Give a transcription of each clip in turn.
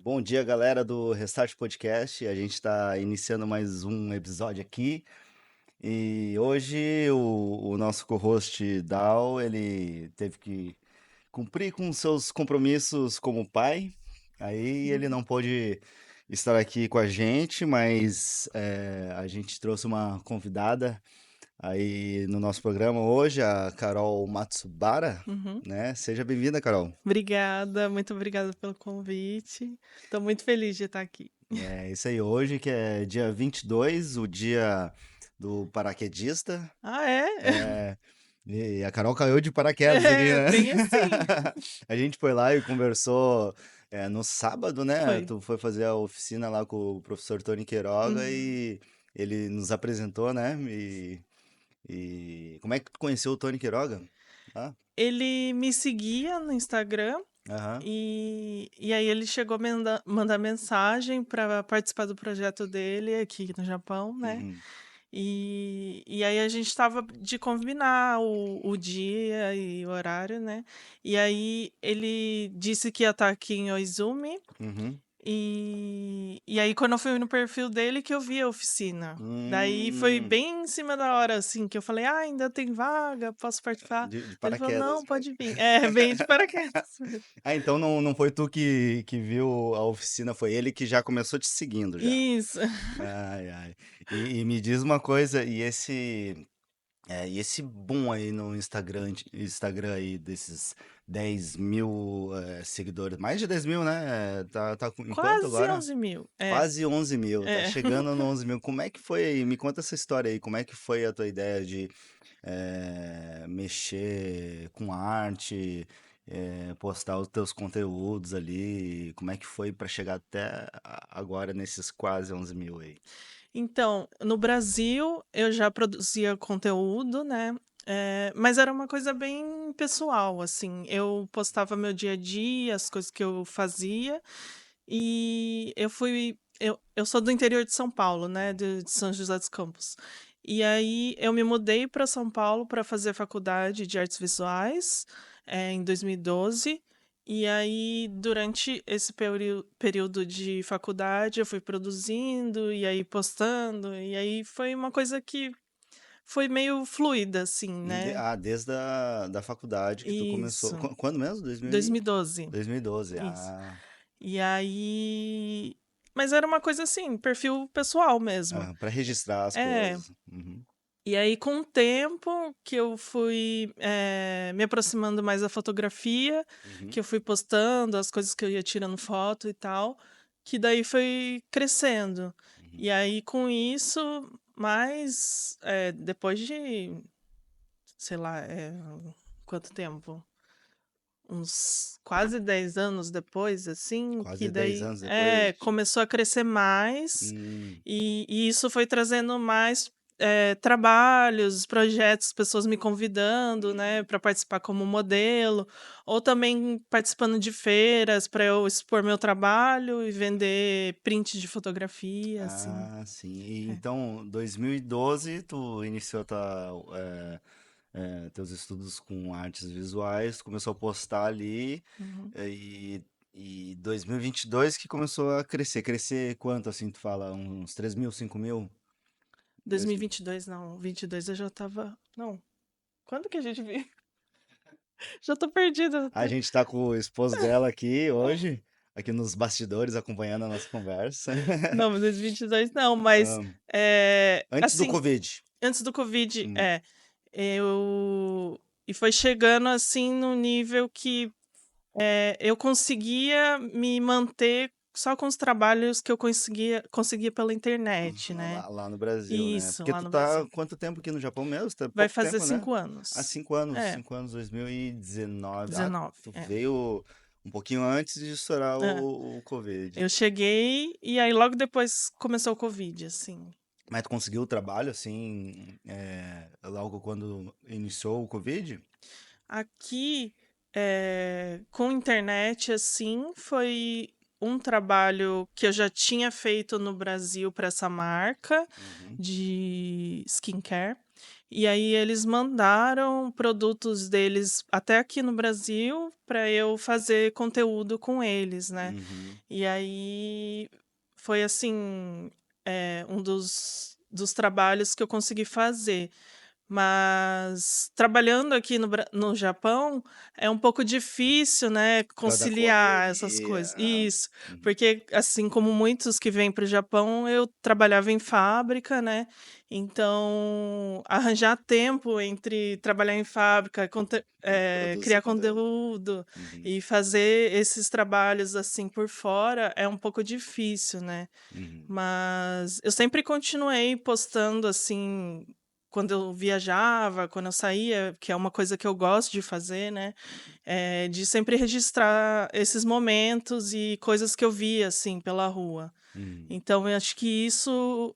Bom dia, galera do Restart Podcast. A gente está iniciando mais um episódio aqui. E hoje o nosso co-host Dal, ele teve que cumprir com seus compromissos como pai. Aí ele Uhum. não pôde estar aqui com a gente, mas a gente trouxe uma convidada aí no nosso programa hoje, a Carol Matsubara, Uhum. né? Seja bem-vinda, Carol. Obrigada, muito obrigada pelo convite. Estou muito feliz de estar aqui. É isso aí, hoje que é dia 22, o dia do paraquedista. Ah, é? É, e a Carol caiu de paraquedas aqui, É, né? bem assim. A gente foi lá e conversou no sábado, né? Foi. Tu foi fazer a oficina lá com o professor Tony Queiroga Uhum. e ele nos apresentou, né? E como é que tu conheceu o Tony Queiroga? Ah, Ele me seguia no Instagram aham. e aí ele chegou a mandar mensagem para participar do projeto dele aqui no Japão, né? Uhum. E aí a gente estava de combinar o dia e o horário, né? E aí ele disse que ia estar aqui em Oizumi. Uhum. E aí, quando eu fui no perfil dele, que eu vi a oficina. Daí foi Hum, bem em cima da hora, assim, que eu falei, ah, ainda tem vaga, posso participar? de Ele falou, não, paraquedas. pode vir. É, bem de paraquedas. Ah, então não foi tu que viu a oficina, foi ele que já começou te seguindo já. Isso. Ai, ai. E me diz uma coisa, e esse boom aí no Instagram aí desses 10 mil seguidores, mais de 10 mil, né? Tá em quanto Quase agora? 11 mil. É, Quase 11 mil, tá é. chegando no 11 mil. Como é que foi aí? Me conta essa história aí, como é que foi a tua ideia de mexer com arte, postar os teus conteúdos ali, como é que foi para chegar até agora nesses quase 11 mil aí? Então, no Brasil, eu já produzia conteúdo, né? Mas era uma coisa bem pessoal, assim. Eu postava meu dia a dia, as coisas que eu fazia. E eu sou do interior de São Paulo, né, de São José dos Campos. E aí eu me mudei para São Paulo para fazer faculdade de artes visuais, em 2012. E aí, durante esse período de faculdade, eu fui produzindo e aí postando, e aí foi uma coisa que foi meio fluida, assim, né? Desde da faculdade que tu começou. Isso, Quando mesmo? 2012. 2012. Isso. Ah, E aí. Mas era uma coisa assim, perfil pessoal mesmo. para registrar as É. coisas. Uhum, E aí, com o tempo que eu fui me aproximando mais da fotografia, uhum, que eu fui postando as coisas que eu ia tirando foto e tal, que daí foi crescendo. uhum. E aí, com isso, mais depois de, sei lá, quanto tempo? Uns quase 10 anos depois, assim, que Quase 10 daí anos depois. começou a crescer mais, Hum, e isso foi trazendo mais, trabalhos, projetos, pessoas me convidando, né, para participar como modelo, ou também participando de feiras para eu expor meu trabalho e vender print de fotografia, assim. sim. E É. então, 2012, tu iniciou teus estudos com artes visuais, tu começou a postar ali, Uhum. e 2022 que começou a crescer. Crescer quanto, assim, tu fala? Uns 3 mil, 5 mil? Dois- 2022 não, 22 eu já estava não, quando que a gente viu? Já tô perdida. A gente tá com o esposo dela aqui hoje, aqui nos bastidores, acompanhando a nossa conversa. Não, mas 2022 não, mas, Ahn, Antes do assim, Covid. antes do Covid, Hum, eu e foi chegando, assim, no nível que, eu conseguia me manter só com os trabalhos que eu conseguia pela internet, né. lá no Brasil, né? Isso, Porque lá tu no tá há Brasil. quanto tempo aqui no Japão mesmo? Tá Vai pouco fazer tempo, né? 5 Há anos. 5 anos, É, 5 anos, 2019. 19, Tu é. veio um pouquinho antes de estourar Hã. o Covid. Eu cheguei e aí logo depois começou o Covid, assim. Mas tu conseguiu o trabalho, assim, logo quando iniciou o Covid? Aqui, com internet, assim, foi um trabalho que eu já tinha feito no Brasil para essa marca Uhum. de skincare. e aí eles mandaram produtos deles até aqui no Brasil para eu fazer conteúdo com eles, né. Uhum. E aí foi assim, um dos trabalhos que eu consegui fazer. Mas trabalhando aqui no Japão, é um pouco difícil, né, Por causa da conciliar essas correria. coisas. Isso, Uhum. porque assim como muitos que vêm para o Japão, eu trabalhava em fábrica, né, então arranjar tempo entre trabalhar em fábrica, E produzir criar conteúdo. conteúdo Uhum. e fazer esses trabalhos, assim, por fora, é um pouco difícil, né. Uhum. Mas eu sempre continuei postando, assim, quando eu viajava, quando eu saía, que é uma coisa que eu gosto de fazer, né, de sempre registrar esses momentos e coisas que eu via, assim, pela rua. Uhum. Então eu acho que isso,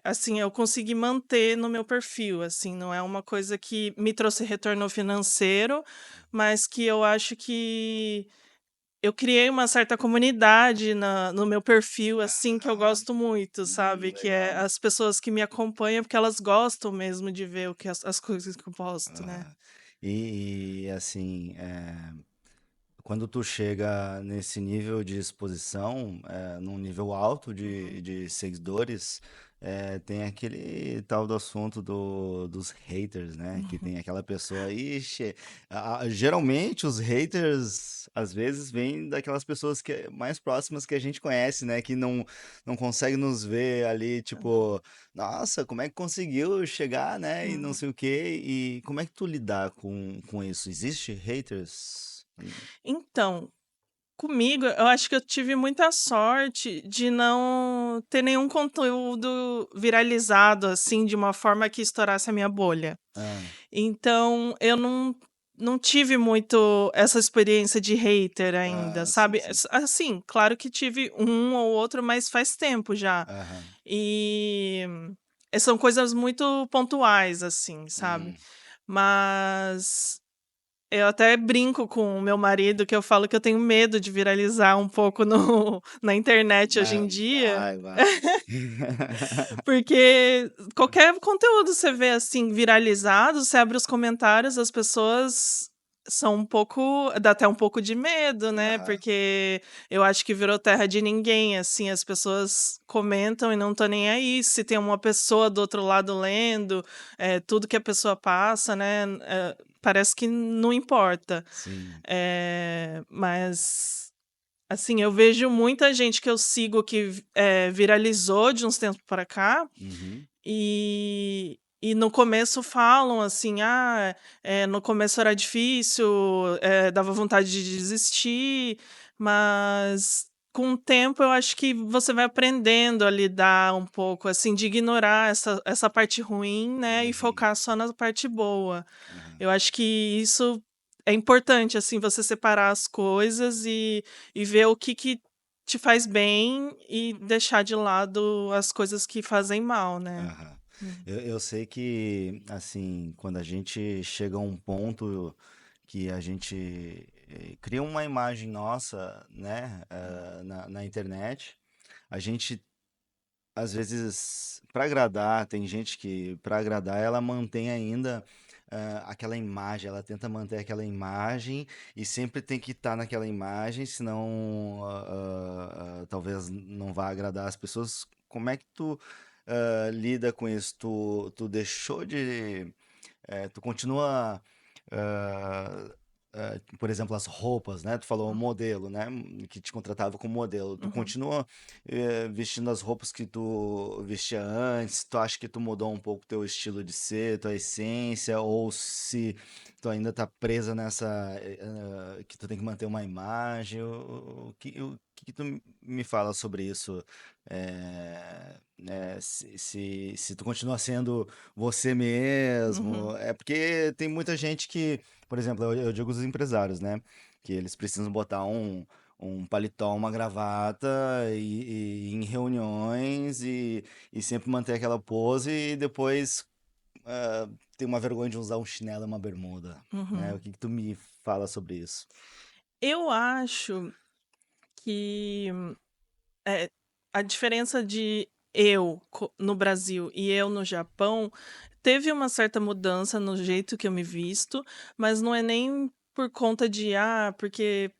assim, eu consegui manter no meu perfil, assim, não é uma coisa que me trouxe retorno financeiro, mas que eu acho que eu criei uma certa comunidade no meu perfil, assim, que eu Ah, gosto muito, sabe, que é legal. as pessoas que me acompanham, porque elas gostam mesmo de ver o que as coisas que eu posto, né. Ah, e assim, quando tu chega nesse nível de exposição, num nível alto Uhum. de seguidores, tem aquele tal do assunto dos haters, né? Que Uhum. tem aquela pessoa, ixi, geralmente os haters às vezes vêm daquelas pessoas mais próximas que a gente conhece, né? Que não consegue nos ver ali, tipo, nossa, como é que conseguiu chegar, né? E não Uhum. sei o quê. E como é que tu lidar com isso? Existe haters? Então, comigo, eu acho que eu tive muita sorte de não ter nenhum conteúdo viralizado, assim, de uma forma que estourasse a minha bolha. Ah, Então eu não tive muito essa experiência de hater ainda, sim, sabe. sim. Assim, claro que tive um ou outro, mas faz tempo já. Aham. E, são coisas muito pontuais, assim, sabe. Hum. Mas eu até brinco com o meu marido que eu falo que eu tenho medo de viralizar um pouco no na internet hoje Mas em dia. vai. Porque qualquer conteúdo você vê, assim, viralizado, você abre os comentários, as pessoas são um pouco dá até um pouco de medo, né, Aham. porque eu acho que virou terra de ninguém, assim, as pessoas comentam e não estão nem aí, se tem uma pessoa do outro lado lendo, tudo que a pessoa passa, né, parece que não importa. Sim. Mas assim, eu vejo muita gente que eu sigo que viralizou de uns tempos para cá, Uhum. e no começo falam assim: "Ah, no começo era difícil, dava vontade de desistir", mas com o tempo eu acho que você vai aprendendo a lidar um pouco, assim, de ignorar essa parte ruim, né, e Uhum. focar só na parte boa. Aham. Eu acho que isso é importante, assim, você separar as coisas e ver o que que te faz bem e deixar de lado as coisas que fazem mal, né. Aham. Uhum. Eu sei que, assim, quando a gente chega a um ponto que a gente cria uma imagem nossa, né, na internet, a gente às vezes, para agradar, tem gente que, para agradar, ela mantém ainda aquela imagem, ela tenta manter aquela imagem e sempre tem que estar naquela imagem, senão talvez não vá agradar as pessoas. Como é que tu lida com isso? Tu deixou de. Tu continua. ah, por exemplo, as roupas, né? Tu falou modelo, né? Que te contratava como modelo. Tu Uhum. continua vestindo as roupas que tu vestia antes? Tu acha que tu mudou um pouco teu estilo de ser, tua essência? Ou se tu ainda tá presa nessa que tu tem que manter uma imagem? O que tu me fala sobre isso? Se tu continua sendo você mesmo. Uhum. É porque tem muita gente que, por exemplo, eu digo os empresários, né? Que eles precisam botar um paletó, uma gravata e em reuniões e sempre manter aquela pose e depois ter uma vergonha de usar um chinelo e uma bermuda, né? O Uhum. que que tu me fala sobre isso? Eu acho que, eh, a diferença de no Brasil e eu no Japão, teve uma certa mudança no jeito que eu me visto, mas não é nem por conta de, porque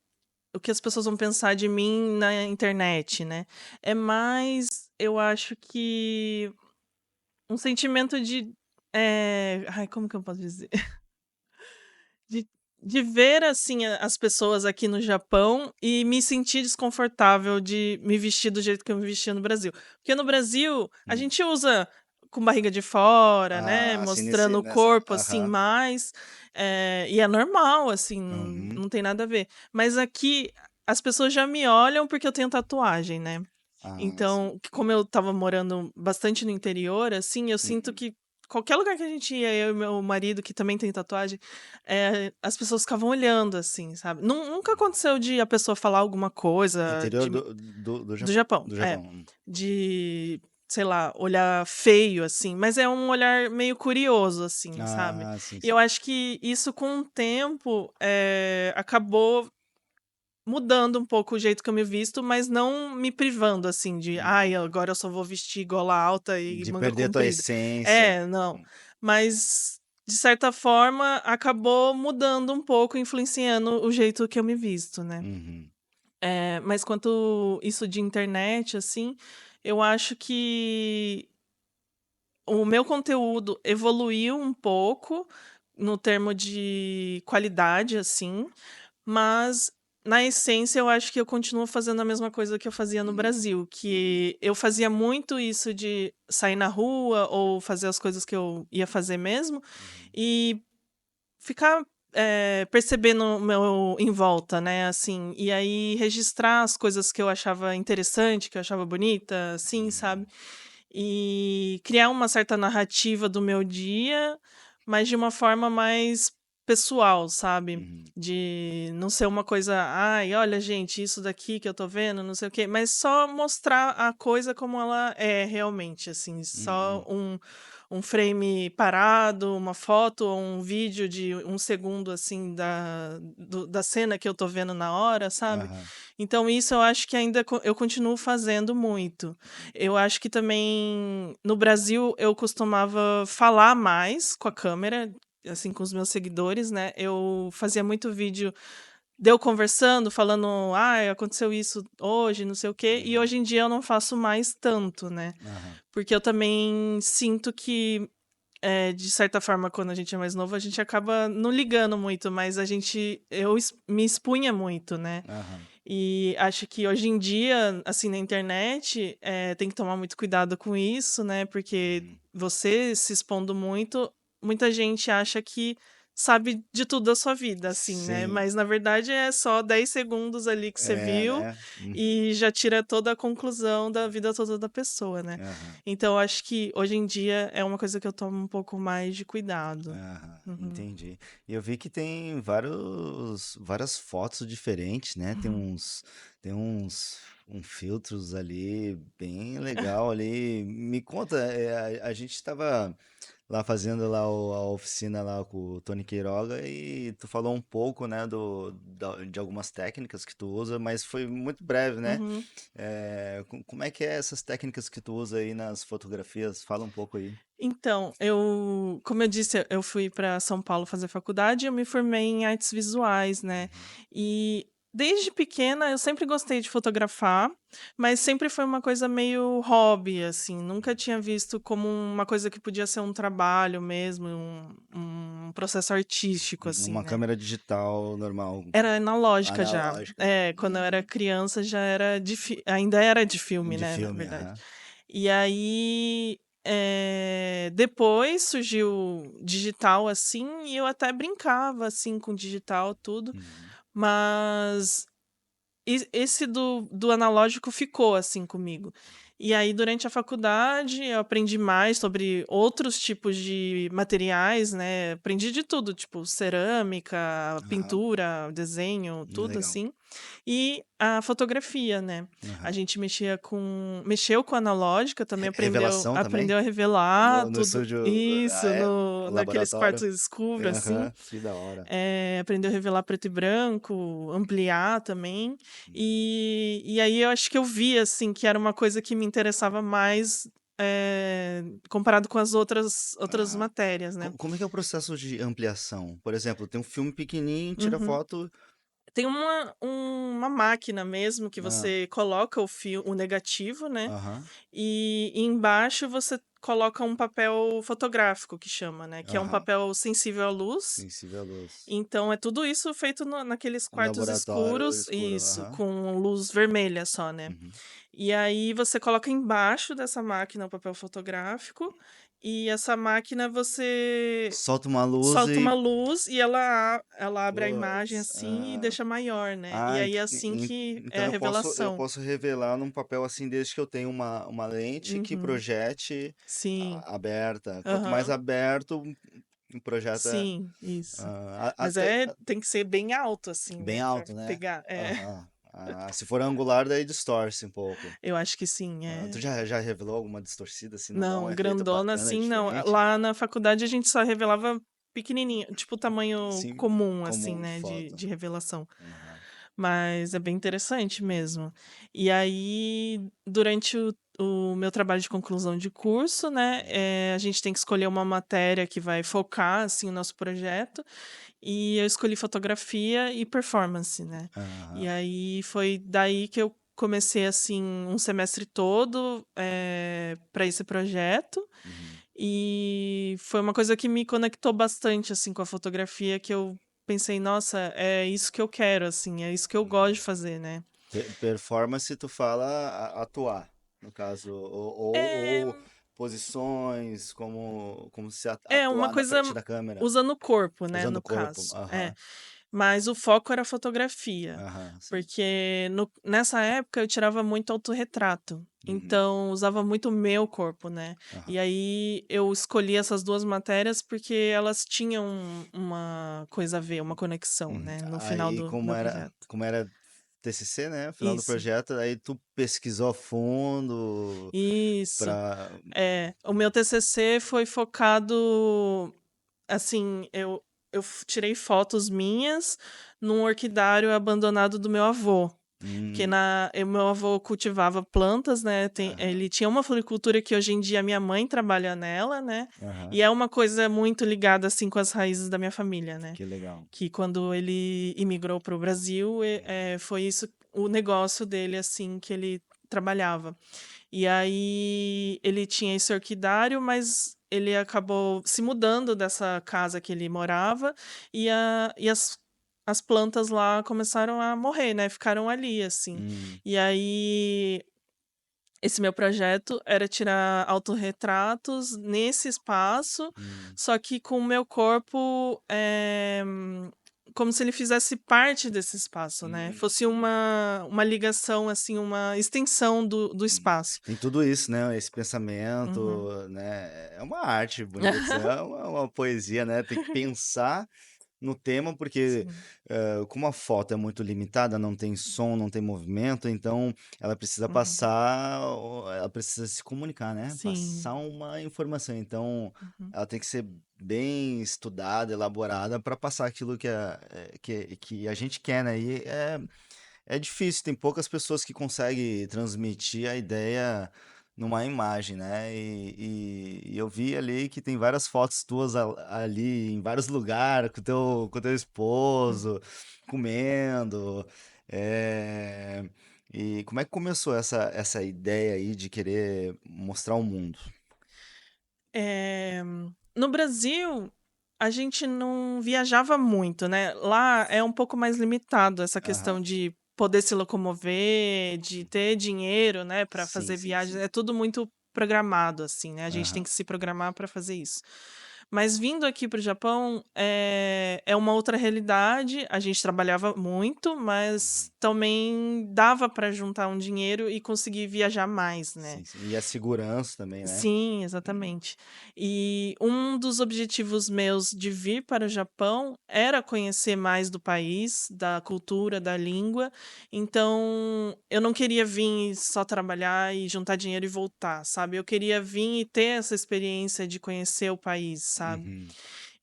o que as pessoas vão pensar de mim na internet, né? É mais, eu acho que um sentimento de, ai, como que eu posso dizer? De de ver, assim, as pessoas aqui no Japão e me sentir desconfortável de me vestir do jeito que eu me vestia no Brasil. Porque no Brasil, a Hum. gente usa com barriga de fora, né, Ah, assim, mostrando o nessa. corpo, assim, Aham. mais, e é normal, assim, não Uhum. não tem nada a ver. Mas aqui, as pessoas já me olham porque eu tenho tatuagem, né. Ah, sim. Então, como eu estava morando bastante no interior, assim, eu sinto Uhum. que qualquer lugar que a gente ia, eu e meu marido, que também tem tatuagem, as pessoas ficavam olhando, assim, sabe. Nunca aconteceu de a pessoa falar alguma coisa Interior de do do Japão. Japão, Do Japão. de, sei lá, olhar feio, assim, mas é um olhar meio curioso, assim, sabe. Ah, sim, E sim. eu acho que isso com o tempo, acabou mudando um pouco o jeito que eu me visto, mas não me privando, assim, de: "Ai, Uhum. agora eu só vou vestir gola alta e De manga perder tua comprida". essência. Não. Hum. Mas, de certa forma, acabou mudando um pouco, influenciando o jeito que eu me visto, né. Uhum. Mas quanto isso de internet, assim, eu acho que o meu conteúdo evoluiu um pouco no termo de qualidade, assim, mas, na essência, eu acho que eu continuo fazendo a mesma coisa que eu fazia no Uhum. Brasil, Uhum. que eu fazia muito isso de sair na rua ou fazer as coisas que eu ia fazer mesmo, Uhum. e ficar, percebendo o meu em volta, né, assim, e aí registrar as coisas que eu achava interessante, que eu achava bonita, assim, sabe. Uhum. E criar uma certa narrativa do meu dia, mas de uma forma mais pessoal, sabe. Uhum. De não ser uma coisa: "Ai, olha gente, isso daqui que eu tô vendo, não sei o quê", mas só mostrar a coisa como ela é realmente, assim, só Uhum. um frame parado, uma foto ou um vídeo de 1 segundo, assim, da cena que eu tô vendo na hora, sabe. Aham. Então isso eu acho que ainda eu continuo fazendo muito. Eu acho que também no Brasil eu costumava falar mais com a câmera, assim, com os meus seguidores, né. Eu fazia muito vídeo de eu conversando, falando: "Ai, aconteceu isso hoje, não sei o quê", e Uhum. hoje em dia eu não faço mais tanto, né. Aham. Porque eu também sinto que, de certa forma, quando a gente é mais novo, a gente acaba não ligando muito, mas eu me expunha muito, né. Aham. E acho que hoje em dia, assim, na internet, tem que tomar muito cuidado com isso, né, porque Uhum. você se expondo muito, muita gente acha que sabe de tudo da sua vida, assim, né, Sim. mas na verdade é só 10 segundos ali que você É, viu né? e já tira toda a conclusão da vida toda da pessoa, né. Aham. Então acho que hoje em dia é uma coisa que eu tomo um pouco mais de cuidado. Aham, Uhum. entendi. E eu vi que tem várias fotos diferentes, né? Tem uns filtros ali bem legal ali. Me conta, a gente estava lá fazendo lá a oficina lá com o Tony Queiroga e tu falou um pouco, né, de algumas técnicas que tu usa, mas foi muito breve, né? Uhum. Como é que é essas técnicas que tu usa aí nas fotografias? Fala um pouco aí. Então, como eu disse, eu fui para São Paulo fazer faculdade e eu me formei em artes visuais, né. Uhum. E desde pequena eu sempre gostei de fotografar, mas sempre foi uma coisa meio hobby, assim, nunca tinha visto como uma coisa que podia ser um trabalho mesmo, um processo artístico, assim, Uma né. câmera digital normal, Era analógica já. analógica. Quando eu era criança já era ainda era de filme, De né, na filme, verdade. aham. E aí, depois surgiu digital, assim, e eu até brincava, assim, com digital, tudo, Uhum. mas esse do analógico ficou, assim, comigo. E aí, durante a faculdade, eu aprendi mais sobre outros tipos de materiais, né, aprendi de tudo, tipo cerâmica, Aham. pintura, desenho, tudo Legal. assim. E a fotografia, né. A Aham. gente mexeu com a analógica, também Revelação também? aprendeu a revelar No tudo estúdio, isso, é? no O naqueles laboratório? quartos escuros, assim. Aham, que da hora. Aprendeu a revelar preto e branco, ampliar também. Hum. E aí eu acho que eu vi, assim, que era uma coisa que me interessava mais, comparado com as outras Ah, matérias, né. como é que é o processo de ampliação? Por exemplo, tem um filme pequenininho, tira Uhum. foto. Tem uma máquina mesmo que Ah, você coloca o negativo, né, aham, e embaixo você coloca um papel fotográfico que chama, né, que é um aham. papel sensível à luz. Sensível à luz. Então é tudo isso feito naqueles No quartos laboratório escuros, escuro, isso, aham. com luz vermelha só, né. Uhum. E aí você coloca embaixo dessa máquina o papel fotográfico, e essa máquina você Solta uma luz solta uma e. luz e ela abre a imagem, Puts, assim, e deixa maior, né. E ah, aí é assim que é então a eu revelação. posso revelar num papel assim, desde que eu tenha uma lente que Uhum. projete Sim. aberta. Quanto mais Aham. aberto, projeta. Sim, isso. Mas Até tem que ser bem alto, assim, bem né, pra alto, né? pegar. Aham. Se for angular, daí distorce um pouco. Eu acho que sim, Tu é. já revelou alguma distorcida, assim, não dá um Não, efeito grandona bacana, assim não. diferente? Lá na faculdade a gente só revelava pequenininho, tipo tamanho Sim, comum, assim, comum de né, de foto. de revelação. Aham. Mas é bem interessante mesmo. E aí, durante o meu trabalho de conclusão de curso, né, Uhum. a gente tem que escolher uma matéria que vai focar, assim, o nosso projeto, e eu escolhi fotografia e performance, né. E Aham. aí foi daí que eu comecei, assim, um semestre todo, pra esse projeto, Uhum. e foi uma coisa que me conectou bastante, assim, com a fotografia, que eu pensei: "Nossa, é isso que eu quero, assim, é isso que eu gosto de Uhum. fazer", né. Performance, tu fala atuar, no caso, É ou posições, como se é uma atuar na coisa frente da câmera, usando o corpo, né, usando no o corpo. caso. É. Aham, Mas o foco era a fotografia, aham, sim. porque nessa época eu tirava muito autorretrato, Uhum, então usava muito o meu corpo, né. aham. E aí eu escolhi essas 2 matérias, porque elas tinham uma coisa a ver, uma conexão, Uhum. né, no final Aí, do meu projeto. como era TCC, né, final do Isso, projeto, aí tu pesquisou a fundo isso. pra. O meu TCC foi focado, assim, eu tirei fotos minhas num orquidário abandonado do meu avô. Porque Hum, o meu avô cultivava plantas, né, aham, ele tinha uma floricultura que hoje em dia minha mãe trabalha nela, né, aham, e é uma coisa muito ligada, assim, com as raízes da minha família, né, que legal. que quando ele imigrou para o Brasil, foi isso o negócio dele, assim, que ele trabalhava. E aí ele tinha esse orquidário, mas ele acabou se mudando dessa casa que ele morava, e as plantas lá começaram a morrer, né, ficaram ali, assim. Hum, E aí, esse meu projeto era tirar autorretratos nesse espaço, hum, só que com o meu corpo, como se ele fizesse parte desse espaço, né, hum. fosse uma ligação, assim, uma extensão do Uhum. espaço. Tem tudo isso, né? Esse Uhum. pensamento, né? É uma arte, bonita de ser, é uma poesia, né? Tem que pensar no tema, porque Sim. como a foto é muito limitada, não tem som, não tem movimento, então ela precisa Uhum. passar, ela precisa se comunicar, né? Sim. Passar uma informação. Então, Uhum. ela tem que ser bem estudada, elaborada para passar aquilo que a gente quer, né? E é difícil, tem poucas pessoas que conseguem transmitir a ideia numa imagem, né? E eu vi ali que tem várias fotos tuas ali em vários lugares com teu Hum. esposo, comendo. é, E como é que começou essa ideia aí de querer mostrar o mundo? Eh, no Brasil, a gente não viajava muito, né. Lá é um pouco mais limitado essa Aham. questão de poder se locomover, de ter dinheiro, né, para Sim, fazer sim, viagens, sim. é tudo muito programado, assim, né, a gente tem Aham. que se programar para fazer isso. Mas vindo aqui para o Japão, é uma outra realidade. A gente trabalhava muito, mas também dava para juntar um dinheiro e conseguir viajar mais, né? Sim, sim. E a segurança também, né? Sim, exatamente. E um dos objetivos meus de vir para o Japão era conhecer mais do país, da cultura, da língua. Então, eu não queria vir e só trabalhar e juntar dinheiro e voltar, sabe? Eu queria vir e ter essa experiência de conhecer o país, sabe? Uhum.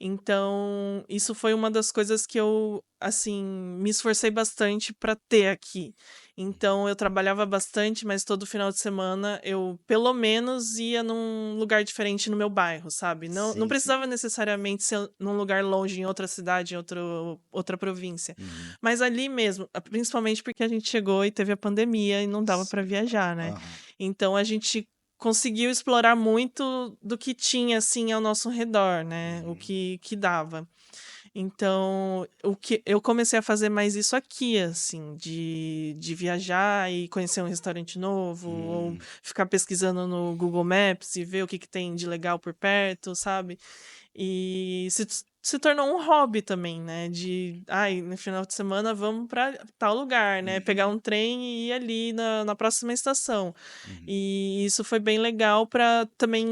Então, isso foi uma das coisas que eu, assim, me esforcei bastante para ter aqui. Então, eu trabalhava bastante, mas todo final de semana eu, pelo menos, ia num lugar diferente no meu bairro, sabe? Não Sim, sim. precisava necessariamente ser num lugar longe, em outra cidade, em outra província. Uhum. Mas ali mesmo, principalmente porque a gente chegou e teve a pandemia e não dava para Sim. viajar, né? Aham. Então, a gente conseguiu explorar muito do que tinha, assim, ao nosso redor, né, o Uhum. que dava. Então, o que eu comecei a fazer mais isso aqui, assim, de viajar e conhecer um restaurante novo, ou Hum. ficar pesquisando no Google Maps e ver o que que tem de legal por perto, sabe. E se tornou um hobby também, né, de: "Ai, no final de semana vamos para tal lugar", né, pegar Uhum. um trem e ir ali na próxima estação. Uhum. E isso foi bem legal para também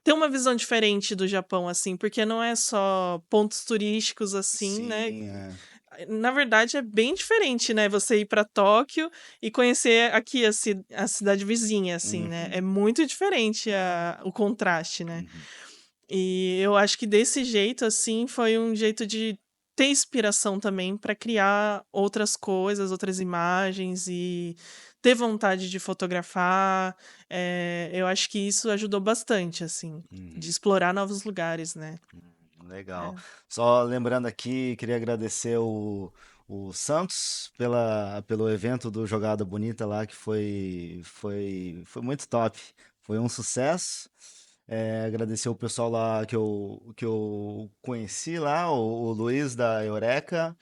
ter uma visão diferente do Japão, assim, porque não é só pontos turísticos, assim, né. Sim, é. Na verdade é bem diferente, né, você ir para Tóquio e conhecer aqui a cidade vizinha, assim, né. É Uhum. muito diferente o contraste, né. Uhum. E eu acho que desse jeito, assim, foi um jeito de ter inspiração também para criar outras coisas, outras imagens e ter vontade de fotografar. Eu acho que isso ajudou bastante, assim, de Uhum. explorar novos lugares, né. Legal. É. Só lembrando aqui, queria agradecer o Santos pelo evento do Jogada Bonita lá, que foi muito top. Foi um sucesso. Agradecer o pessoal lá que eu conheci lá, o Luiz da Eureka,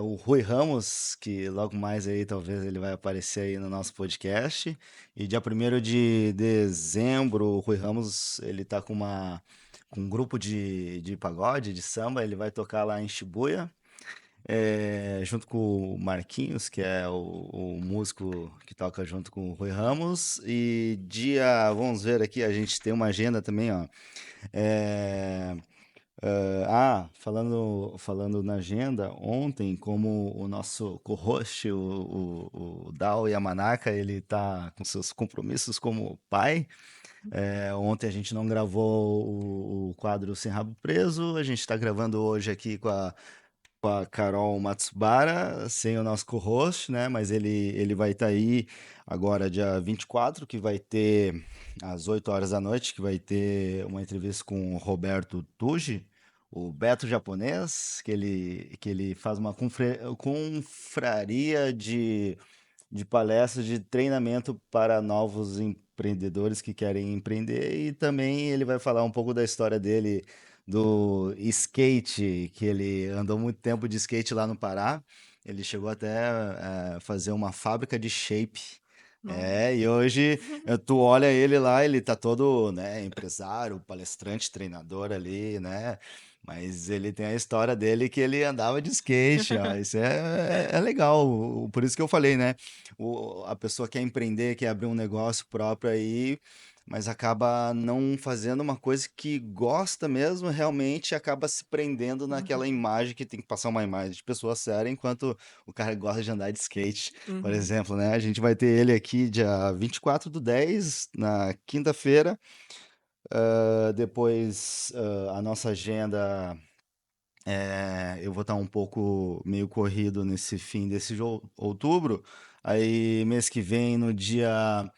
o Rui Ramos, que logo mais aí talvez ele vai aparecer aí no nosso podcast. E dia 1º de dezembro, o Rui Ramos, ele tá com um grupo de pagode, de samba, ele vai tocar lá em Shibuya, junto com o Marquinhos, que é o músico que toca junto com o Rui Ramos. E vamos ver aqui, a gente tem uma agenda também, ó. É, falando na agenda, ontem, como o nosso co-host, o Dao Yamanaka, ele tá com seus compromissos como pai. Ontem a gente não gravou o quadro Sem Rabo Preso, a gente está gravando hoje aqui com a Carol Matsubara, sem o nosso co-host, né? Mas ele vai estar aí agora, dia 24, que vai ter, às 8 horas da noite, que vai ter uma entrevista com o Roberto Tuji, o Beto japonês, que ele faz uma confraria de palestras de treinamento para novos empreendedores que querem empreender, e também ele vai falar um pouco da história dele do skate, que ele andou muito tempo de skate lá no Pará. Ele chegou até fazer uma fábrica de shape. Nossa. E hoje tu olha ele lá, ele tá todo, né, empresário, palestrante, treinador ali, né? Mas ele tem a história dele que ele andava de skate, ó. Isso é legal. Por isso que eu falei, né? A pessoa quer empreender, quer abrir um negócio próprio aí, mas acaba não fazendo uma coisa que gosta mesmo, realmente acaba se prendendo naquela Uhum, imagem que tem que passar uma imagem de pessoa séria, enquanto o cara gosta de andar de skate, por uhum. exemplo, né? A gente vai ter ele aqui dia 24/10, na quinta-feira. Depois, a nossa agenda, eu vou estar um pouco meio corrido nesse fim desse outubro. Aí, mês que vem, no dia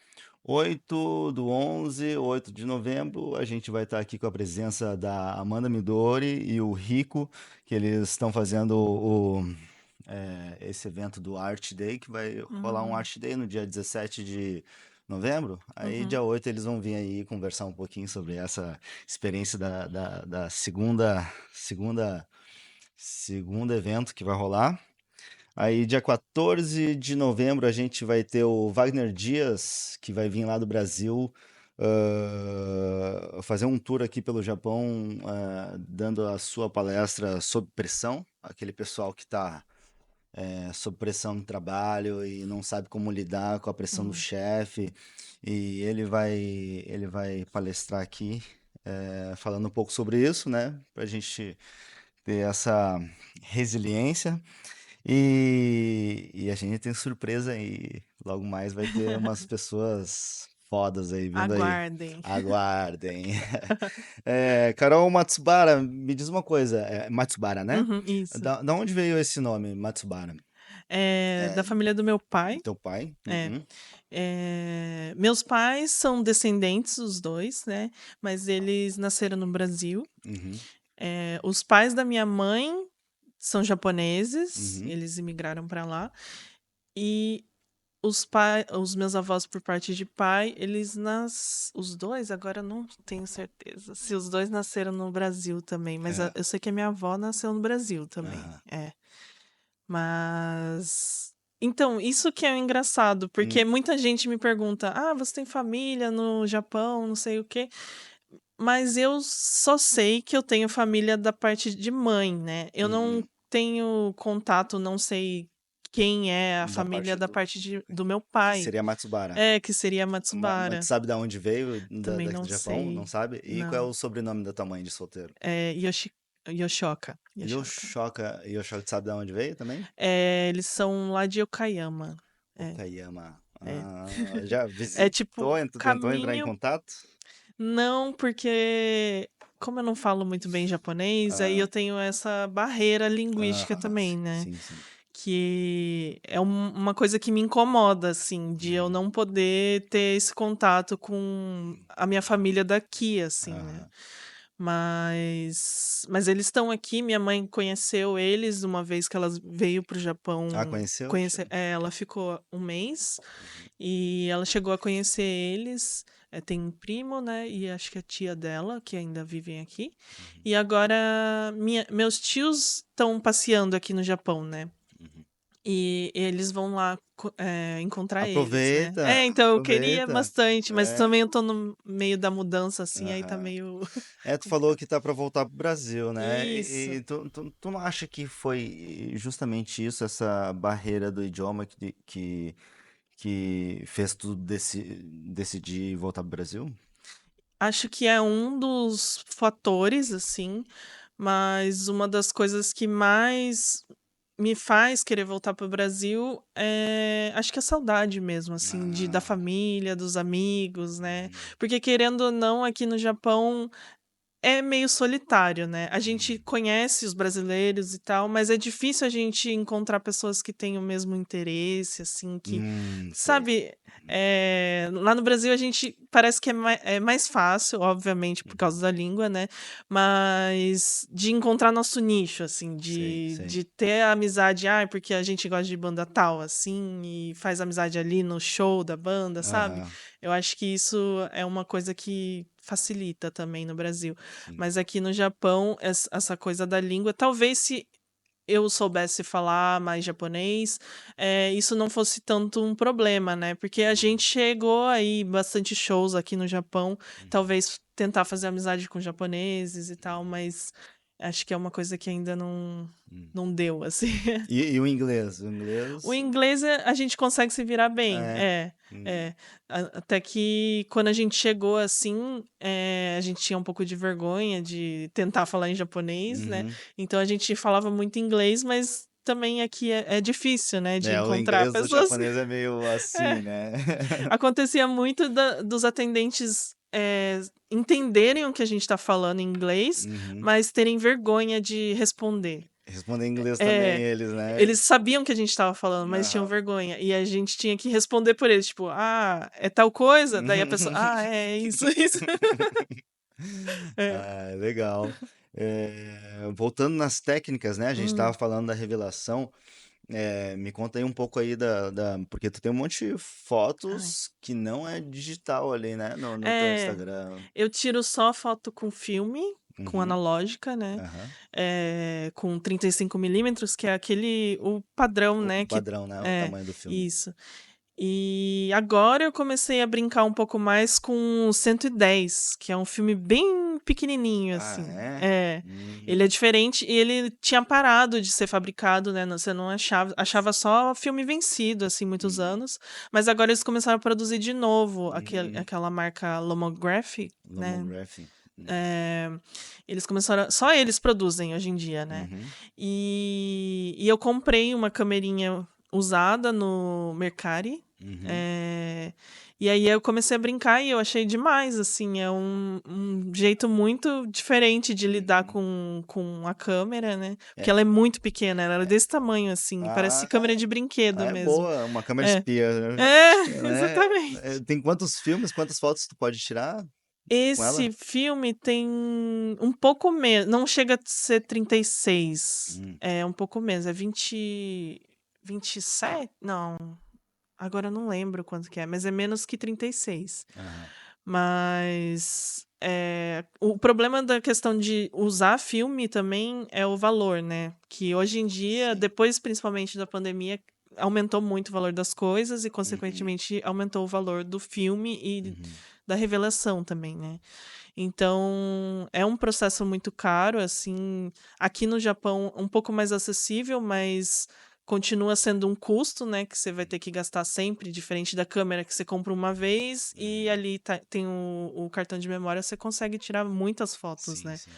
8/11, 8 de novembro, a gente vai estar aqui com a presença da Amanda Midori e o Rico, que eles estão fazendo esse evento do Art Day, que vai rolar um Hum, Art Day no dia 17 de novembro. Aí, uhum. dia 8 eles vão vir aí conversar um pouquinho sobre essa experiência da segundo evento que vai rolar. Aí, dia 14 de novembro, a gente vai ter o Wagner Dias, que vai vir lá do Brasil fazer um tour aqui pelo Japão, dando a sua palestra sob pressão, aquele pessoal que está sob pressão no trabalho e não sabe como lidar com a pressão do Hum. chefe. E ele vai palestrar aqui, falando um pouco sobre isso, né? Para a gente ter essa resiliência. E a gente tem surpresa aí. Logo mais vai ter umas pessoas fodas aí vindo aí. Aguardem. Aguardem. Carol Matsubara, me diz uma coisa. Matsubara, né? Uhum, isso. Da onde veio esse nome, Matsubara? É É da família do meu pai. teu pai? É. Uhum, Meus pais são descendentes, os dois, né? Mas eles nasceram no Brasil. uhum, Os pais da minha mãe são japoneses, uhum. eles imigraram para lá. E os meus avós por parte de pai, os dois, agora eu não tenho certeza. Se os dois nasceram no Brasil também, mas É, eu sei que a minha avó nasceu no Brasil também. aham. Mas então, isso que é o engraçado, porque Hum, muita gente me pergunta: "Ah, você tem família no Japão, não sei o quê", mas eu só sei que eu tenho família da parte de mãe, né. Eu não uhum. tenho contato, não sei quem é a Da família parte da do. parte do meu Que pai. seria Matsubara. Que seria Mas tu Matsubara. sabe da onde veio Também daqui não do Japão? Não sei. sabe? E qual é Não. o sobrenome da tua mãe de solteiro? Yoshioka. Yoshioka. Yoshoka, tu sabe da onde veio também? Eles são lá de Okayama. É, Okayama. é. Já É tipo visitou? Tu tentou entrar em caminho. contato? Não, porque como eu não falo muito bem japonês, aí Ah, eu tenho essa barreira linguística aham, também, né? sim, sim. Que é uma coisa que me incomoda, assim, de eu Uhum, não poder ter esse contato com a minha família daqui, assim, né? aham. Mas eles estão aqui, minha mãe conheceu eles uma vez que ela veio para o Ah, Japão conheceu? conhecer. Ela ficou um mês Uhum, e ela chegou a conhecer eles. Tem um primo, né? E acho que a tia dela, que ainda vivem aqui. uhum, E agora meus tios estão passeando aqui no Japão, né? uhum. E eles vão lá encontrar eles, né? Aproveita, Então eu queria aproveita. bastante, mas É, também eu tô no meio da mudança, assim, aí tá aham. meio Tu falou complicado. que tá pra voltar pro Brasil, né? Isso. E tu não acha que foi justamente isso, essa barreira do idioma que fez tu decidir voltar pro Brasil? Acho que é um dos fatores, assim, mas uma das coisas que mais me faz querer voltar para o Brasil acho que é saudade mesmo, assim, da Ah, família, dos amigos, né? uhum, Porque querendo ou não, aqui no Japão é meio solitário, né? A gente uhum, conhece os brasileiros e tal, mas é difícil a gente encontrar pessoas que têm o mesmo interesse, assim, que, sei. sabe, lá no Brasil a gente parece que é mais fácil, obviamente, por Uhum, causa da língua, né? Mas de encontrar nosso nicho, assim, sei, de, sei. de ter a amizade, porque a gente gosta de banda tal, assim, e faz amizade ali no show da banda, sabe? Aham, Eu acho que isso é uma coisa que facilita também no Brasil. sim. Mas aqui no Japão, essa coisa da língua, talvez se eu soubesse falar mais japonês, isso não fosse tanto um problema, né? Porque a Uhum, gente chegou aí bastante shows aqui no Japão, uhum, talvez tentar fazer amizade com japoneses e tal, mas acho que é uma coisa que ainda não, uhum. não deu, assim. E o inglês? O O inglês? inglês a gente consegue se virar bem, É. Hum, é. Até que quando a gente chegou assim, a gente tinha um pouco de vergonha de tentar falar em japonês, né? uhum. Então a gente falava muito inglês, mas também aqui é difícil, né, de O encontrar inglês do pessoas. japonês é meio É. assim, né? Acontecia muito dos atendentes entenderem o que a gente está falando em inglês, Uhum. mas terem vergonha de responder. Responder em inglês também É, eles, né? eles sabiam que a gente estava falando, mas tinham Aham. vergonha. E a gente tinha que responder por eles, tipo, é tal coisa? Daí a pessoa, Uhum. é isso, isso. É. Ah, legal. Voltando nas técnicas, né? A gente estava Hum, falando da revelação. Me conta aí um pouco aí porque tu tem um monte de ai. fotos que não é digital ali, né? No teu É, Instagram. eu tiro só foto com filme, com Uhum. analógica, né? Aham. Com 35 milímetros, que é o padrão, O né? padrão, né? O É, tamanho do filme. isso. E agora eu comecei a brincar um pouco mais com o 110, que é um filme bem pequenininho, Ah, assim. é? É, Uhum. ele é diferente e ele tinha parado de ser fabricado, né? Você não achava só filme vencido, assim, muitos Uhum. anos. Mas agora eles começaram a produzir de novo Uhum. aquela marca Lomography, né? Lomography. Uhum. É, eles começaram. Só eles produzem hoje em dia, né? Uhum. E eu comprei uma camerinha usada no Mercari. Uhum. é, e aí eu comecei a brincar e eu achei demais, assim, é um jeito muito diferente de lidar Uhum. com a câmera, né? Porque É, ela é muito pequena, ela é desse tamanho, assim, parece ah, câmera de brinquedo é mesmo. boa, uma câmera É, espia, é, né? exatamente. Tem quantos filmes, quantas fotos tu pode tirar com ela? Esse filme tem um pouco menos, não chega a ser 36, Hum. é um pouco menos, é 27? Não, agora eu não lembro quanto que é, mas é menos que 36. Aham. Mas o problema da questão de usar filme também é o valor, né? Que hoje em dia, Sim. depois principalmente da pandemia, aumentou muito o valor das coisas e, Uhum. consequentemente, aumentou o valor do filme e Uhum. da revelação também, né? Então, é um processo muito caro, assim, aqui no Japão um pouco mais acessível, mas continua sendo um custo, né, que você vai ter que gastar sempre, diferente da câmera que você compra uma vez e Uhum. ali tem o cartão de memória, você consegue tirar muitas fotos, Sim, né? sim.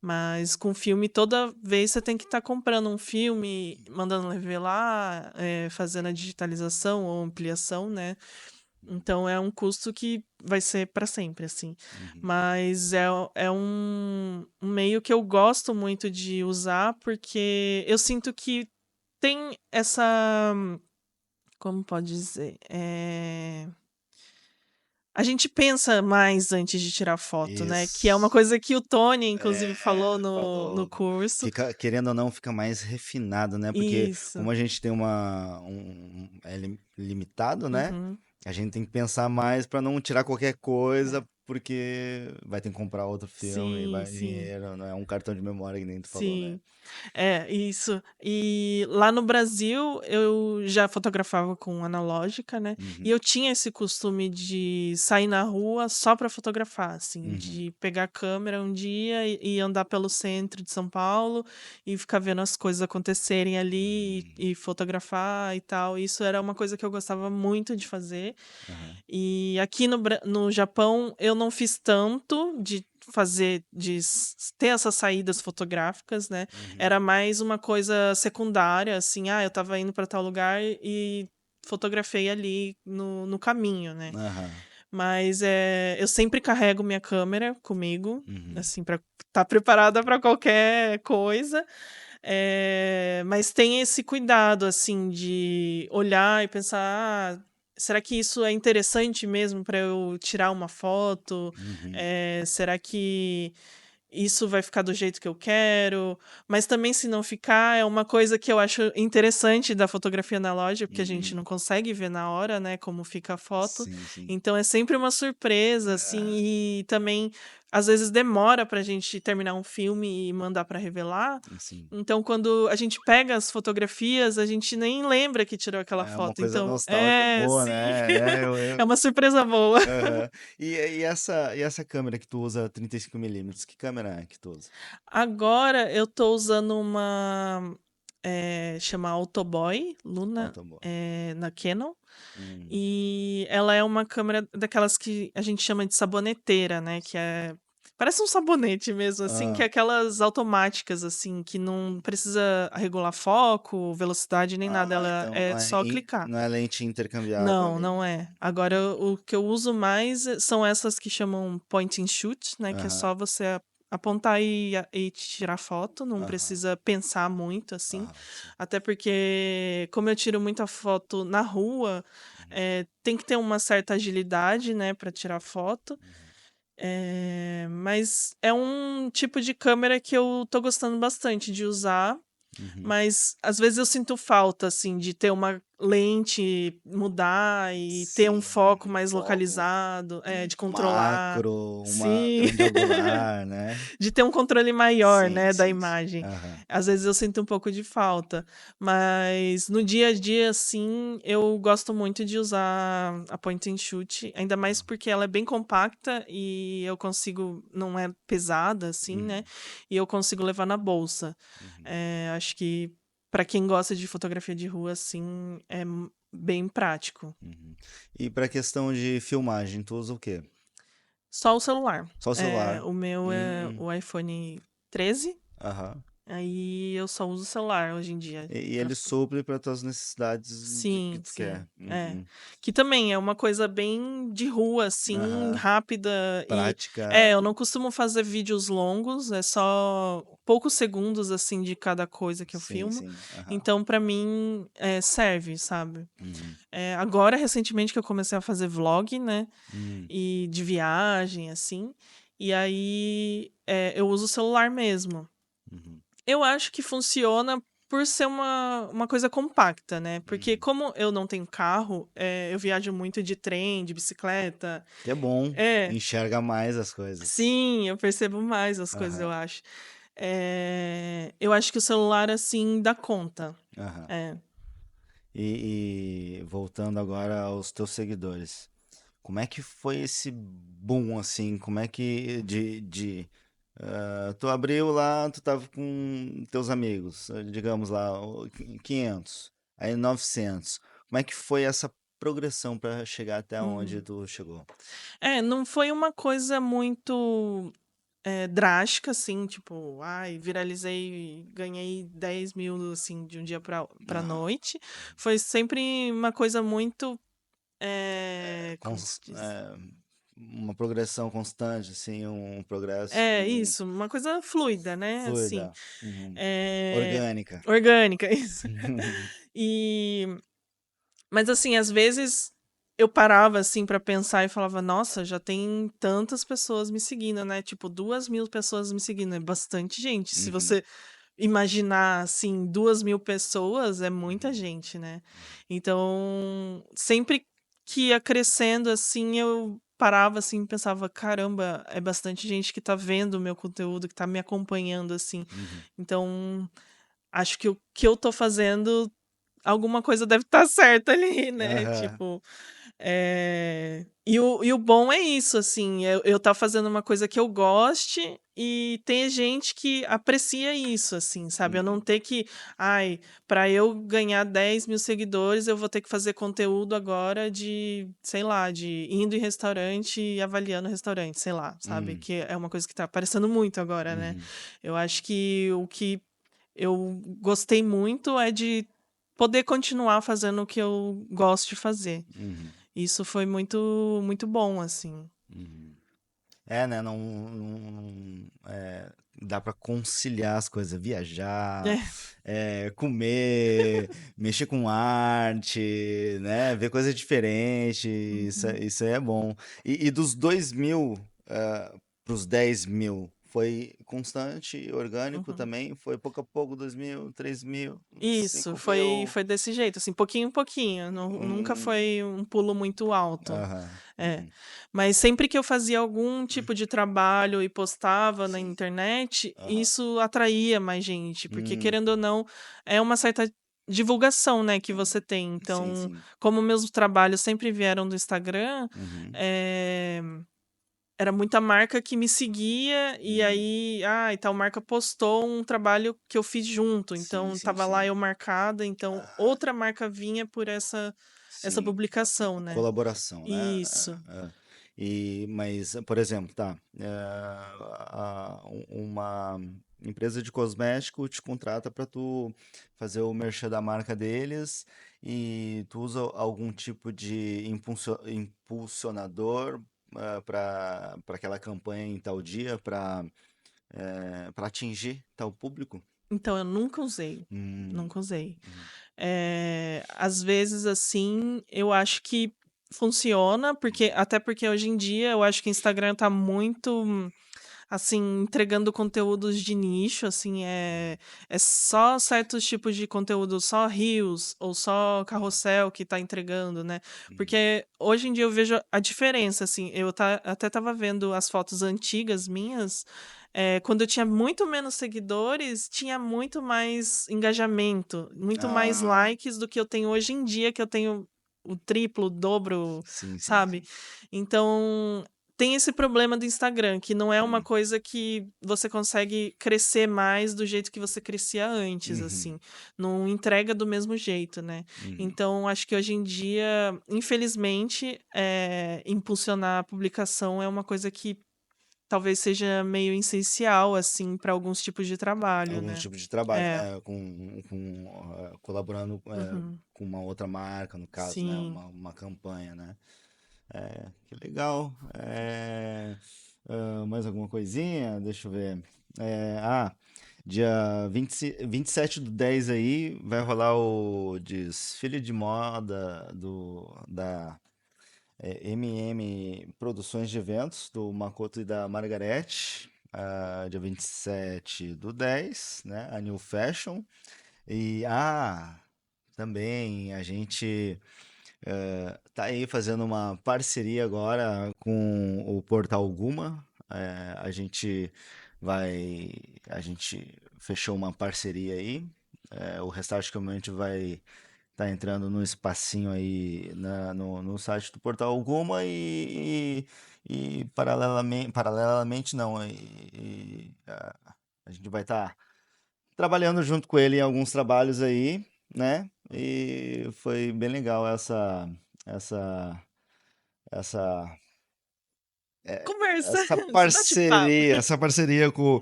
Mas com filme, toda vez você tem que estar comprando um filme, mandando revelar, fazendo a digitalização ou ampliação, né? Então é um custo que vai ser para sempre, assim. Uhum. Mas é um meio que eu gosto muito de usar, porque eu sinto que tem essa. Como pode dizer? A gente pensa mais antes de tirar foto, né? Que é uma Isso. coisa que o Tony, inclusive, falou no Falou. curso. Fica, querendo ou não, fica mais refinado, né? Porque Isso. como a gente tem limitado, né? Uhum. A gente tem que pensar mais para não tirar qualquer coisa, porque vai ter que comprar outro filme, Sim, vai sim. dinheiro, não é um cartão de memória que nem tu falou, né? Sim. É, isso. E lá no Brasil eu já fotografava com analógica, né? E Uhum. eu tinha esse costume de sair na rua só para fotografar, assim, Uhum. de pegar a câmera um dia e andar pelo centro de São Paulo e ficar vendo as coisas acontecerem ali Uhum. e fotografar e tal. Isso era uma coisa que eu gostava muito de fazer. Aham. E aqui no Japão eu não fiz tanto de fazer, ter essas saídas fotográficas, né? Uhum. Era mais uma coisa secundária, assim, eu tava indo para tal lugar e fotografei ali no caminho, né? Aham. Mas eu sempre carrego minha câmera comigo, Uhum. assim, para estar preparada para qualquer coisa. Mas tem esse cuidado, assim, de olhar e pensar, será que isso é interessante mesmo para eu tirar uma foto? Uhum. Será que isso vai ficar do jeito que eu quero? Mas também, se não ficar, é uma coisa que eu acho interessante da fotografia analógica, porque a gente Uhum. não consegue ver na hora, né, como fica a foto. Sim, sim. Então é sempre uma surpresa, assim, Ah, e também às vezes demora pra gente terminar um filme e mandar pra revelar. sim. Então, quando a gente pega as fotografias, a gente nem lembra que tirou aquela É uma foto. coisa Então, nostálgica boa, sim, né? é uma surpresa boa. Aham. E essa câmera que tu usa 35 mm, que câmera é que tu usa? Agora eu tô usando uma, chama Autoboy Luna, Autoboy. na Canon, Hum. e ela é uma câmera daquelas que a gente chama de saboneteira, né, que parece um sabonete mesmo, assim, que é Ah, aquelas automáticas, assim, que não precisa regular foco, velocidade nem nada, ela então é só clicar. não é lente intercambiável Não, ali. não é. Agora o que eu uso mais são essas que chamam point and shoot, né, que é Aham, só você apontar e tirar foto, não aham, precisa pensar muito, assim. aham, sim. Até porque, como eu tiro muita foto na rua, Uhum, tem que ter uma certa agilidade, né, para tirar foto. uhum, Mas é um tipo de câmera que eu tô gostando bastante de usar, uhum, mas às vezes eu sinto falta, assim, de ter lente mudar e ter um foco Sim, mais foco, localizado, de controlar. macro, uma Sim. grande angular, né? De ter um controle maior, Sim, né, da sim, sim. imagem. Aham. Às vezes eu sinto um pouco de falta, mas no dia a dia, assim, eu gosto muito de usar a point and shoot, ainda mais porque ela é bem compacta e eu consigo não é pesada, assim, né, Uhum, e eu consigo levar na bolsa. uhum, Acho que para quem gosta de fotografia de rua, assim, bem prático. uhum. E para questão de filmagem, tu usa o quê? Só o celular. Só o celular? O meu é Hum, o iPhone 13. aham. Aí eu só uso o celular hoje em dia E pra ele supre para tuas necessidades do que sim, tu sim, quer. Uhum. Que também é uma coisa bem de rua, assim, Aham. rápida e Prática. eu não costumo fazer vídeos longos, é só poucos segundos, assim, de cada coisa que eu Sim, filmo, sim. Aham. então pra mim, serve, sabe. Uhum. Agora recentemente que eu comecei a fazer vlog, né, Hum, e de viagem, assim, e aí, eu uso o celular mesmo. uhum, Eu acho que funciona por ser uma coisa compacta, né, porque uhum. como eu não tenho carro, eu viajo muito de trem, de bicicleta. Que é bom. É, Enxerga mais as coisas. sim, eu percebo mais as coisas, Aham, eu acho. Eu acho que o celular, assim, dá conta. aham. É. E voltando agora aos teus seguidores, como é que foi esse boom assim? Como é que tu abriu lá, tu tava com teus amigos, digamos lá, 500, aí 900. Como é que foi essa progressão para chegar até onde Uhum. tu chegou? Não foi uma coisa muito, drástica, assim, tipo: "Ai, viralizei e ganhei 10.000 assim, de um dia pra Aham. noite". Foi sempre uma coisa muito. Como se Cons- diz? é, uma progressão constante, assim, um progresso Isso, uma coisa fluida, né, assim, fluida, uhum, eh, orgânica. orgânica, isso. E mas, assim, às vezes eu parava, assim, pra pensar e falava: "Nossa, já tem tantas pessoas me seguindo, né, tipo 2.000 pessoas me seguindo, é bastante gente". Se Uhum, você imaginar, assim, 2.000 pessoas é muita uhum, gente, né. uhum. Então, sempre que ia crescendo, assim, eu parava, assim, e pensava: "Caramba, é bastante gente que tá vendo o meu conteúdo, que tá me acompanhando, assim". Uhum. Então, acho que o que eu tô fazendo, alguma coisa deve estar certa ali, né, Aham. tipo, e o bom é isso, assim, eu estar fazendo uma coisa que eu goste e tem gente que aprecia isso, assim, sabe, eu não Uhum. ter que: "Ai, para eu ganhar 10.000 seguidores, eu vou ter que fazer conteúdo agora de, sei lá, de indo em restaurante e avaliando o restaurante", sei lá, sabe, Uhum. que é uma coisa que tá aparecendo muito agora, né. Uhum. Eu acho que o que eu gostei muito é de poder continuar fazendo o que eu gosto de fazer. Uhum. Isso foi muito muito bom, assim. Uhum. É, né? Dá pra conciliar as coisas, viajar, É. comer, mexer com arte, né? Ver coisa diferente, Uhum. isso aí é bom. E dos 2.000 pros 10.000, foi constante, orgânico Uhum. também? Foi pouco a pouco, 2.000, 3.000, Isso, cinco foi mil? foi desse jeito, assim, pouquinho em pouquinho, nunca Hum, foi um pulo muito alto. aham. É. Uhum. Mas sempre que eu fazia algum tipo de trabalho e postava na Sim. internet, Aham. isso atraía mais gente, porque Hum, querendo ou não, é uma certa divulgação, né, que você tem. sim, Então, sim. como meus trabalhos sempre vieram do Instagram, Uhum. eh era muita marca que me seguia, e Uhum. aí, e tal marca postou um trabalho que eu fiz junto, Sim, então sim, estava lá sim. eu marcada, então Aham. outra marca vinha por essa Sim, publicação, né. colaboração, né? Isso. Mas, por exemplo, tá, uma empresa de cosmético te contrata para tu fazer o merchan da marca deles e tu usa algum tipo de impulsionador para aquela campanha em tal dia para atingir tal público? Então eu nunca usei, Hum, nunca usei. hum, Às vezes, assim, eu acho que funciona, porque até porque hoje em dia eu acho que o Instagram tá muito assim, entregando conteúdos de nicho, assim, é só certos tipos de conteúdo, só Reels ou só Aham. carrossel que tá entregando, né? Uhum. Porque hoje em dia eu vejo a diferença, assim, até tava vendo as fotos antigas minhas, quando eu tinha muito menos seguidores, tinha muito mais engajamento, muito mais Ah, likes do que eu tenho hoje em dia, que eu tenho o triplo, o dobro, sim, sim, sabe? sim. Então, tem esse problema do Instagram, que não é uma Hum. coisa que você consegue crescer mais do jeito que você crescia antes, Uhum. assim. Não entrega do mesmo jeito, né? Uhum. Então, acho que hoje em dia, infelizmente, impulsionar a publicação é uma coisa que talvez seja meio essencial, assim, para alguns tipos de trabalho, Alguns né? tipos de trabalho, É. colaborando Uhum. com uma outra marca, no caso, né? Sim. Uma campanha, né? Que legal. Mais alguma coisinha? Deixa eu ver. É, ah, dia 27/10 aí vai rolar o desfile de moda da MM Produções de Eventos, do Makoto e da Margarete. Dia 27/10, né? A New Fashion. E, também a gente tá aí fazendo uma parceria agora com o Portal Guma. Vai, a gente fechou uma parceria aí. O Restart Community vai estar entrando no espacinho aí no site do Portal Guma e paralelamente não, a gente vai estar trabalhando junto com ele em alguns trabalhos aí, né? E foi bem legal essa, essa, Conversa, essa esse bate-papo. parceria, com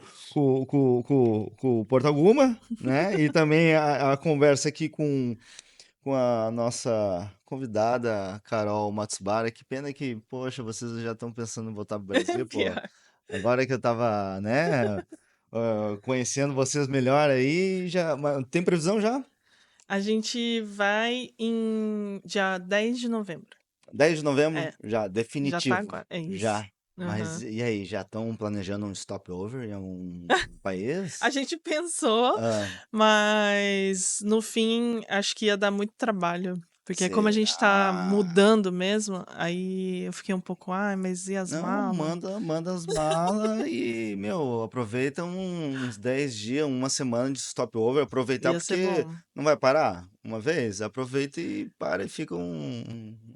o Portal Guma, né? E também a conversa aqui com a nossa convidada, Carol Matsubara. Que pena que, poxa, vocês já estão pensando em voltar para o Brasil, pô. Pior. Agora que eu tava, né, conhecendo vocês melhor aí, tem previsão já? A gente vai em dia 10 de novembro. 10 de novembro? É, Já, já tá definitivo. agora. É isso. Já. Mas Aham. e aí, já estão planejando um stopover em algum A país? gente pensou, Ah, mas no fim acho que ia dar muito trabalho. Porque como a gente tá será? mudando mesmo, aí eu fiquei um pouco, ai, mas e as Não, malas? manda as malas e, meu, aproveita uns 10 dias, uma semana de stopover. Aproveitar Ia ser porque bom. não vai parar uma vez. Aproveita e para e fica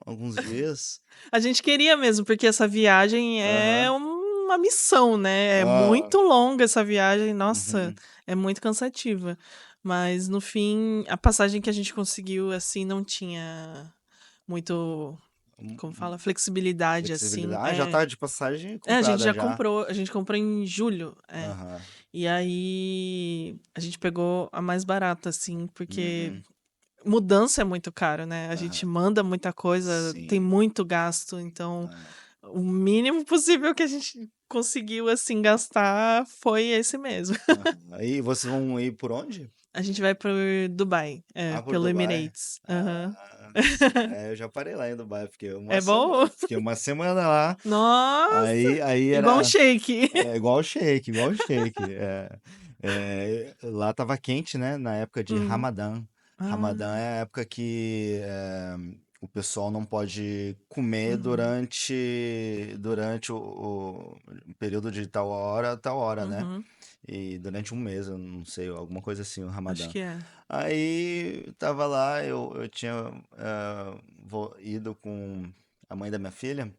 alguns dias. A gente queria mesmo, porque essa viagem é Aham. uma missão, né? É Ah, muito longa essa viagem, nossa, uhum. é muito cansativa. Mas no fim, a passagem que a gente conseguiu, assim, não tinha muito, como fala, flexibilidade, assim. Flexibilidade. Já tá de passagem A gente comprada já já. comprou, a gente comprou em julho, é. Aham. E aí a gente pegou a mais barata, assim, porque Uhum. mudança é muito caro, né? A gente Aham. manda muita coisa, tem Sim. muito gasto, então Ah. o mínimo possível que a gente conseguiu, assim, gastar foi esse mesmo. Aham. Aí vocês vão ir por onde? A gente vai por Dubai, Por pelo Dubai. Emirates. Aham. Ah, eu já parei lá em Dubai, É bom? fiquei uma semana lá. Nossa! Aí Igual um era shake. igual o shake, igual o shake. Lá tava quente, né? Na época de Hum. Ramadã. Ramadã Ah, é a época que o pessoal não pode comer uhum, durante o período de tal hora, né? uhum. E durante um mês, eu não sei, alguma coisa assim, o Acho Ramadã. que é. Aí tava lá, eu tinha ido com a mãe da minha filha.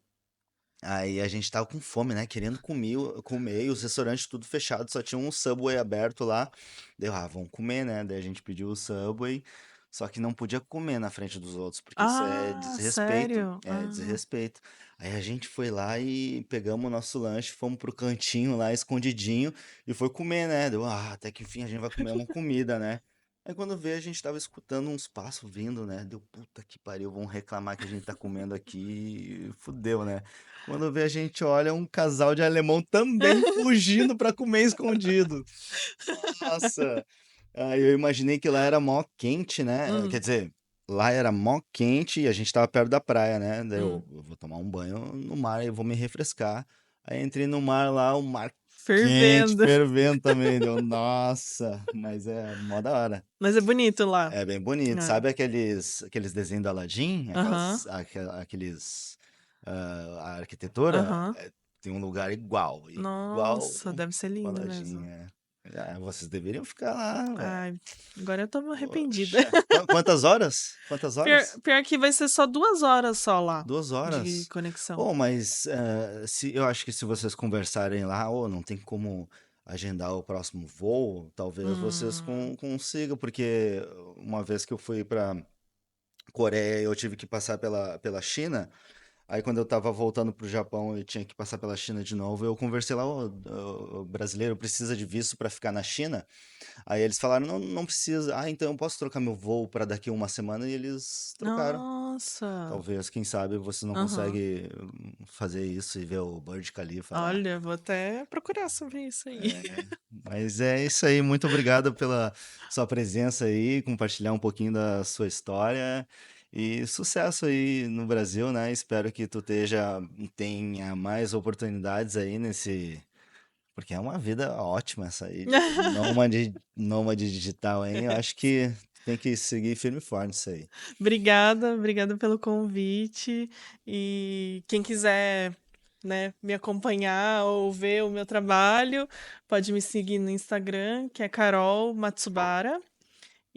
Aí a gente tava com fome, né? Querendo comer, e os restaurantes tudo fechado, só tinha um Subway aberto lá. Deu, vamos comer, né? Daí a gente pediu o Subway, só que não podia comer na frente dos outros, porque isso é Ah, desrespeito, sério? é desrespeito. Aí a gente foi lá e pegamos o nosso lanche, fomos pro cantinho lá, escondidinho, e foi comer, né? Deu, até que enfim a gente vai comer uma comida, né? Aí quando veio a gente tava escutando uns passos vindo, né? Deu, puta que pariu, vão reclamar que a gente tá comendo aqui, fudeu, né? Quando vê, a gente olha um casal de alemão também fugindo pra comer escondido. Nossa! Aí eu imaginei que lá era mó quente, né? Quer Hum, dizer, lá era mó quente e a gente tava perto da praia, né? Daí hum. eu vou tomar um banho no mar e vou me refrescar. Aí entrei no mar lá, o mar quente, Fervendo. fervendo também. Deu, nossa, mas é mó da hora. Mas é bonito lá. É bem bonito. É. Sabe aqueles desenhos do Aladdin? Aham, Aqueles. A arquitetura? aham. Tem um lugar igual. Igual Nossa, deve ser o lindo Aladdin. mesmo. Vocês deveriam ficar lá, velho. Ai, agora eu tô arrependida. Poxa. Quantas horas? Quantas horas? Pior que vai ser só 2 horas só lá 2 horas. de conexão. Oh, mas eu acho que se vocês conversarem lá, não tem como agendar o próximo voo, talvez vocês Hum. consigam, porque uma vez que eu fui para Coreia, eu tive que passar pela China. Aí quando eu tava voltando pro Japão e tinha que passar pela China de novo, eu conversei lá, o brasileiro precisa de visto para ficar na China? Aí eles falaram, não, não precisa. Ah, então eu posso trocar meu voo para daqui uma semana e eles trocaram. Nossa. Talvez, quem sabe, você não Aham. consegue fazer isso e ver o Burj Khalifa lá. Olha, vou até procurar sobre isso aí. Mas é isso aí, muito obrigado pela sua presença aí, compartilhar um pouquinho da sua história e sucesso aí no Brasil, né? Espero que tu tenha mais oportunidades aí porque é uma vida ótima essa aí de nômade digital, hein? Eu acho que tem que seguir firme e forte isso aí. Obrigada pelo convite. E quem quiser, né, me acompanhar ou ver o meu trabalho, pode me seguir no Instagram, que é Carol Matsubara.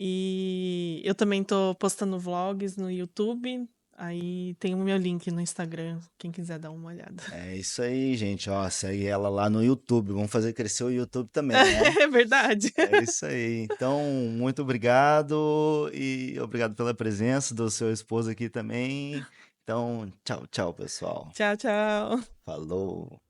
E eu também tô postando vlogs no YouTube. Aí tem o meu link no Instagram, quem quiser dar uma olhada. É isso aí, gente. Ó, segue ela lá no YouTube. Vamos fazer crescer o YouTube também, né? É verdade. É isso aí. Então, muito obrigado e obrigado pela presença do seu esposo aqui também. Então, tchau, tchau, pessoal. Tchau, tchau. Falou.